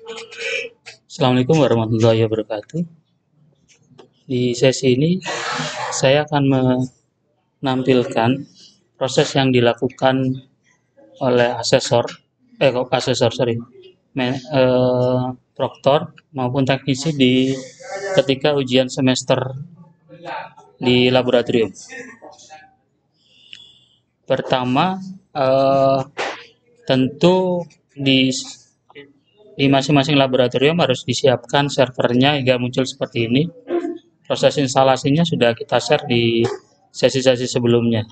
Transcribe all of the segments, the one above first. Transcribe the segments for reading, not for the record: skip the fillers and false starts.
Assalamualaikum warahmatullahi wabarakatuh. Di sesi ini saya akan menampilkan proses yang dilakukan oleh proktor maupun teknisi ketika ujian semester di laboratorium. Pertama, tentu di masing-masing laboratorium harus disiapkan servernya hingga muncul seperti ini. Proses instalasinya sudah kita share di sesi-sesi sebelumnya.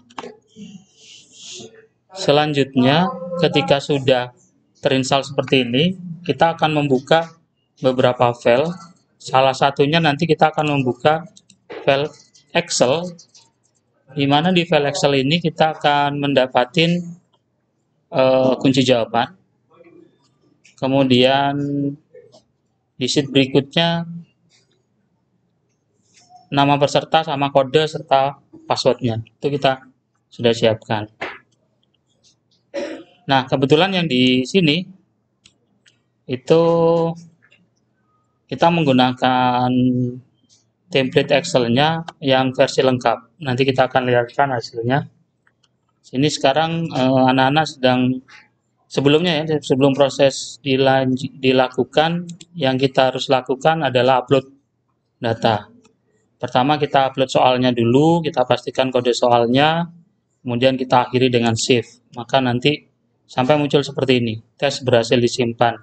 Selanjutnya, ketika sudah terinstall seperti ini, kita akan membuka beberapa file. Salah satunya nanti kita akan membuka file Excel, di mana di file Excel ini kita akan mendapatkan kunci jawaban. Kemudian di sheet berikutnya nama peserta sama kode serta passwordnya itu kita sudah siapkan. Nah, kebetulan yang di sini itu kita menggunakan template Excel-nya yang versi lengkap. Nanti kita akan lihatkan hasilnya. Sini sekarang anak-anak sedang sebelumnya ya, sebelum proses dilakukan, yang kita harus lakukan adalah upload data. Pertama kita upload soalnya dulu, kita pastikan kode soalnya, kemudian kita akhiri dengan save. Maka nanti sampai muncul seperti ini, tes berhasil disimpan.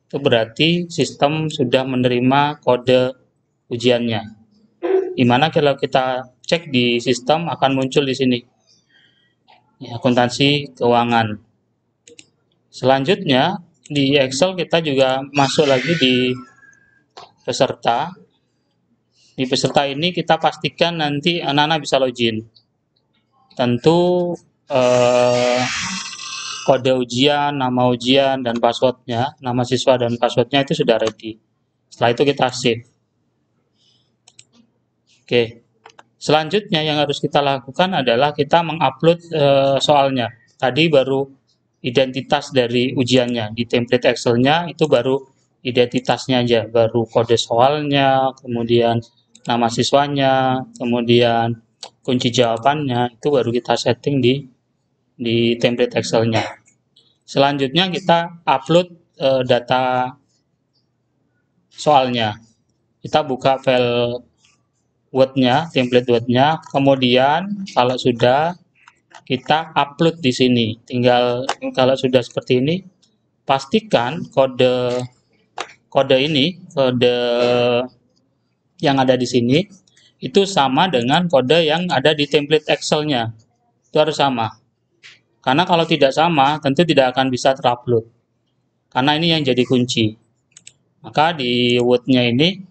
Itu berarti sistem sudah menerima kode ujiannya. Dimana kalau kita cek di sistem akan muncul di sini, ya, akuntansi keuangan. Selanjutnya di Excel kita juga masuk lagi di peserta. Di peserta ini kita pastikan nanti anak-anak bisa login. Tentu kode ujian, nama ujian, dan passwordnya, nama siswa dan passwordnya itu sudah ready. Setelah itu kita save. Oke. Selanjutnya yang harus kita lakukan adalah kita mengupload soalnya. Tadi baru identitas dari ujiannya. Di template Excel-nya itu baru identitasnya aja, baru kode soalnya, kemudian nama siswanya, kemudian kunci jawabannya, itu baru kita setting di template Excel-nya. Selanjutnya kita upload data soalnya. Kita buka file Word-nya, template Word-nya, kemudian kalau sudah kita upload di sini. Tinggal kalau sudah seperti ini, pastikan kode yang ada di sini itu sama dengan kode yang ada di template Excel-nya. Itu harus sama. Karena kalau tidak sama, tentu tidak akan bisa terupload. Karena ini yang jadi kunci. Maka di Word-nya ini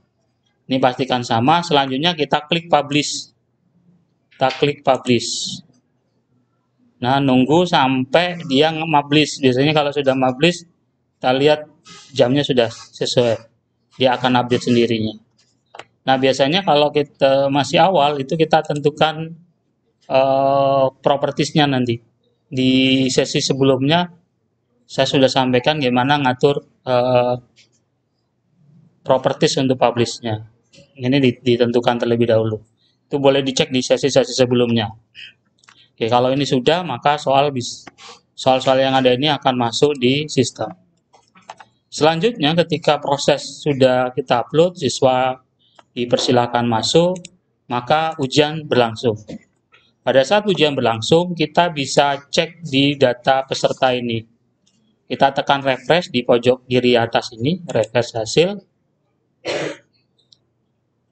pastikan sama. Selanjutnya kita klik publish. Kita klik publish. Nah, nunggu sampai dia nge-publish. Biasanya kalau sudah publish, kita lihat jamnya sudah sesuai. Dia akan update sendirinya. Nah, biasanya kalau kita masih awal, itu kita tentukan propertiesnya nanti. Di sesi sebelumnya, saya sudah sampaikan gimana ngatur properties untuk publish-nya. Ini ditentukan terlebih dahulu. Itu boleh dicek di sesi-sesi sebelumnya. Oke, kalau ini sudah, maka soal-soal yang ada ini akan masuk di sistem. Selanjutnya, ketika proses sudah kita upload, siswa dipersilakan masuk, maka ujian berlangsung. Pada saat ujian berlangsung, kita bisa cek di data peserta ini. Kita tekan refresh di pojok kiri atas ini, refresh hasil.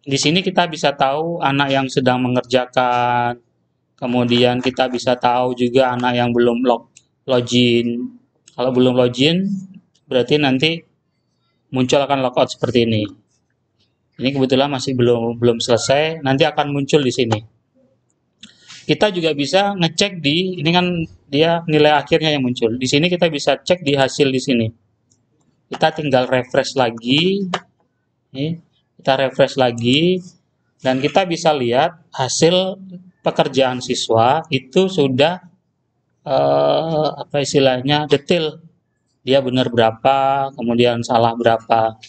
Di sini kita bisa tahu anak yang sedang mengerjakan, kemudian kita bisa tahu juga anak yang belum login. Kalau belum login, berarti nanti muncul akan logout seperti ini. Ini kebetulan masih belum selesai, nanti akan muncul di sini. Kita juga bisa ngecek ini kan dia nilai akhirnya yang muncul. Di sini kita bisa cek di hasil di sini. Kita tinggal refresh lagi. Kita refresh lagi dan kita bisa lihat hasil pekerjaan siswa itu sudah apa istilahnya detail dia benar berapa, kemudian salah berapa,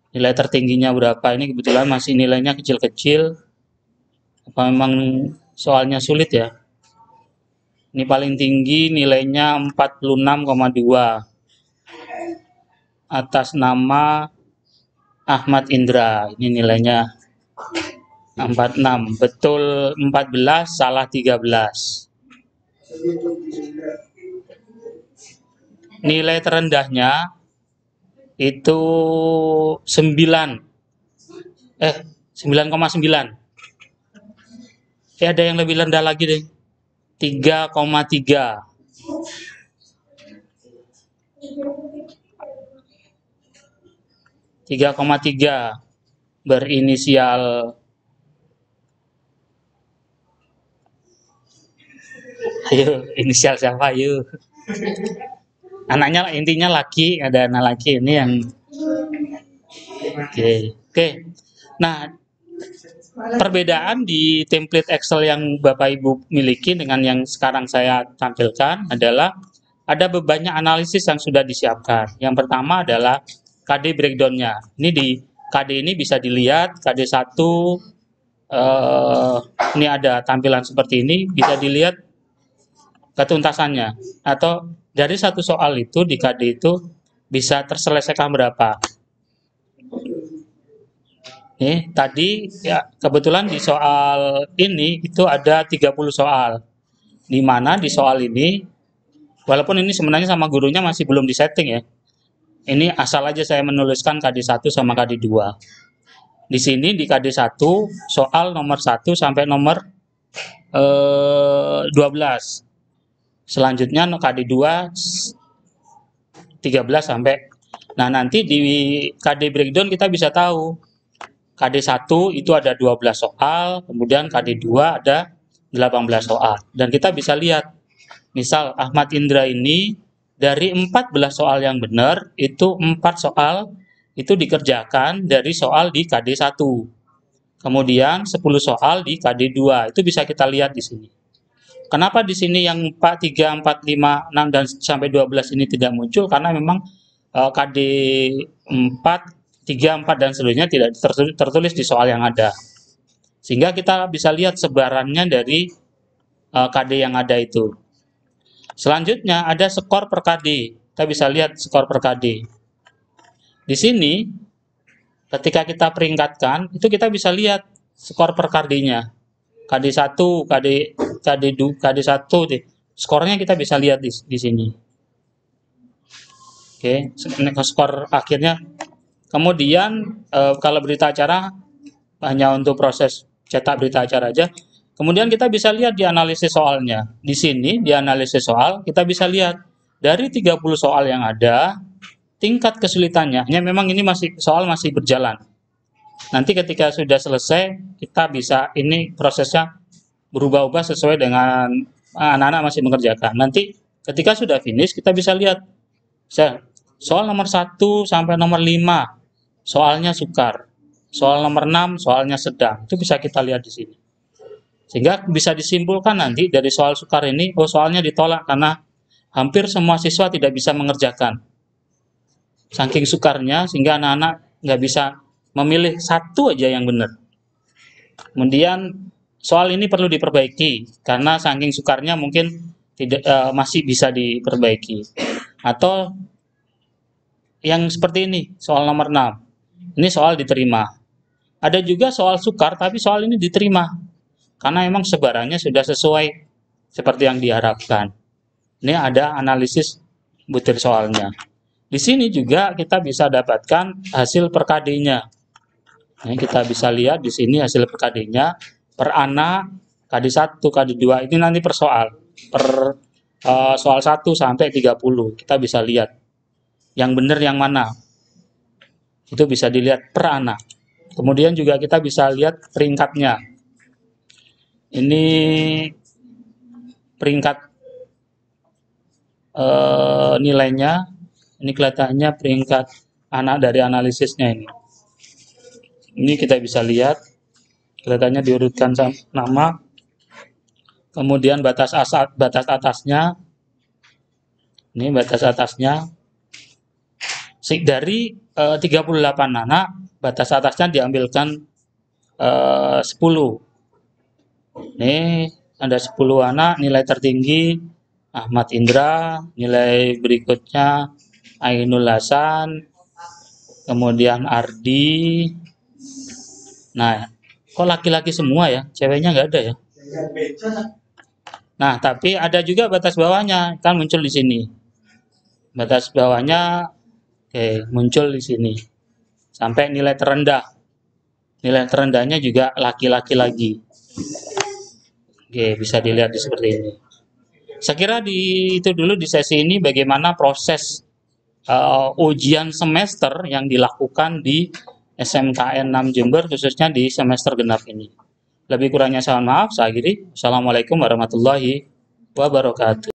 nilai tertingginya berapa. Ini kebetulan masih nilainya kecil-kecil, apa memang soalnya sulit ya. Ini paling tinggi nilainya 46,2 atas nama Ahmad Indra. Ini nilainya 46. Betul 14, salah 13. Nilai terendahnya itu 9,9. Ada yang lebih rendah lagi deh. 3,3. 3,3 berinisial, ayo inisial siapa ayo, anaknya intinya laki, ada anak laki ini yang oke. Nah, perbedaan di template Excel yang Bapak Ibu miliki dengan yang sekarang saya tampilkan adalah ada banyak analisis yang sudah disiapkan. Yang pertama adalah KD breakdown-nya. Ini di KD ini bisa dilihat, KD1 ini ada tampilan seperti ini, bisa dilihat ketuntasannya. Atau dari satu soal itu di KD itu bisa terselesaikan berapa. Nih, tadi ya kebetulan di soal ini itu ada 30 soal. Di mana di soal ini, walaupun ini sebenarnya sama gurunya masih belum disetting ya. Ini asal aja saya menuliskan KD1 sama KD2. Di sini di KD1 soal nomor 1 sampai nomor 12. Selanjutnya KD2 13 sampai. Nah, nanti di KD breakdown kita bisa tahu KD1 itu ada 12 soal, kemudian KD2 ada 18 soal. Dan kita bisa lihat, misal Ahmad Indra ini dari 14 soal yang benar, itu 4 soal itu dikerjakan dari soal di KD1. Kemudian 10 soal di KD2, itu bisa kita lihat di sini. Kenapa di sini yang 4, 3, 4, 5, 6, dan sampai 12 ini tidak muncul? Karena memang KD4, 3, 4, dan seterusnya tidak tertulis di soal yang ada. Sehingga kita bisa lihat sebarannya dari KD yang ada itu. Selanjutnya ada skor per KD. Kita bisa lihat skor per KD. Di sini, ketika kita peringkatkan, itu kita bisa lihat skor per KD-nya. KD1, KD2, KD1, skornya kita bisa lihat di sini. Oke, skor akhirnya. Kemudian kalau berita acara hanya untuk proses cetak berita acara aja. Kemudian kita bisa lihat di analisis soalnya. Di sini di analisis soal kita bisa lihat dari 30 soal yang ada, tingkat kesulitannya. Memang ini soal masih berjalan. Nanti ketika sudah selesai, kita bisa ini prosesnya berubah-ubah sesuai dengan anak-anak masih mengerjakan. Nanti ketika sudah finish, kita bisa lihat soal nomor 1 sampai nomor 5 soalnya sukar. Soal nomor 6 soalnya sedang. Itu bisa kita lihat di sini. Sehingga bisa disimpulkan nanti dari soal sukar ini, oh soalnya ditolak karena hampir semua siswa tidak bisa mengerjakan. Saking sukarnya sehingga anak-anak nggak bisa memilih satu aja yang benar. Kemudian soal ini perlu diperbaiki karena saking sukarnya mungkin tidak masih bisa diperbaiki. Atau yang seperti ini, soal nomor 6. Ini soal diterima. Ada juga soal sukar tapi soal ini diterima. Karena memang sebarannya sudah sesuai seperti yang diharapkan. Ini ada analisis butir soalnya. Di sini juga kita bisa dapatkan hasil per KD-nya. Nah, kita bisa lihat di sini hasil per KD-nya, per anak, KD1, KD2, ini nanti per soal. Per soal 1 sampai 30, kita bisa lihat. Yang benar yang mana. Itu bisa dilihat per anak. Kemudian juga kita bisa lihat peringkatnya. Ini peringkat nilainya, ini kelihatannya peringkat anak dari analisisnya ini. Ini kita bisa lihat, kelihatannya diurutkan nama, kemudian batas atasnya, ini batas atasnya, Dari 38 anak, batas atasnya diambilkan 10. Ini ada 10 anak, nilai tertinggi Ahmad Indra, nilai berikutnya Ainul Hasan, kemudian Ardi. Nah, kok laki-laki semua ya? Ceweknya nggak ada ya? Nah, tapi ada juga batas bawahnya, kan muncul di sini. Batas bawahnya, oke, muncul di sini. Sampai nilai terendah. Nilai terendahnya juga laki-laki lagi. Oke, bisa dilihat di seperti ini. Saya kira itu dulu di sesi ini bagaimana proses ujian semester yang dilakukan di SMKN 6 Jember, khususnya di semester genap ini. Lebih kurangnya saya mohon maaf, saya akhiri. Assalamualaikum warahmatullahi wabarakatuh.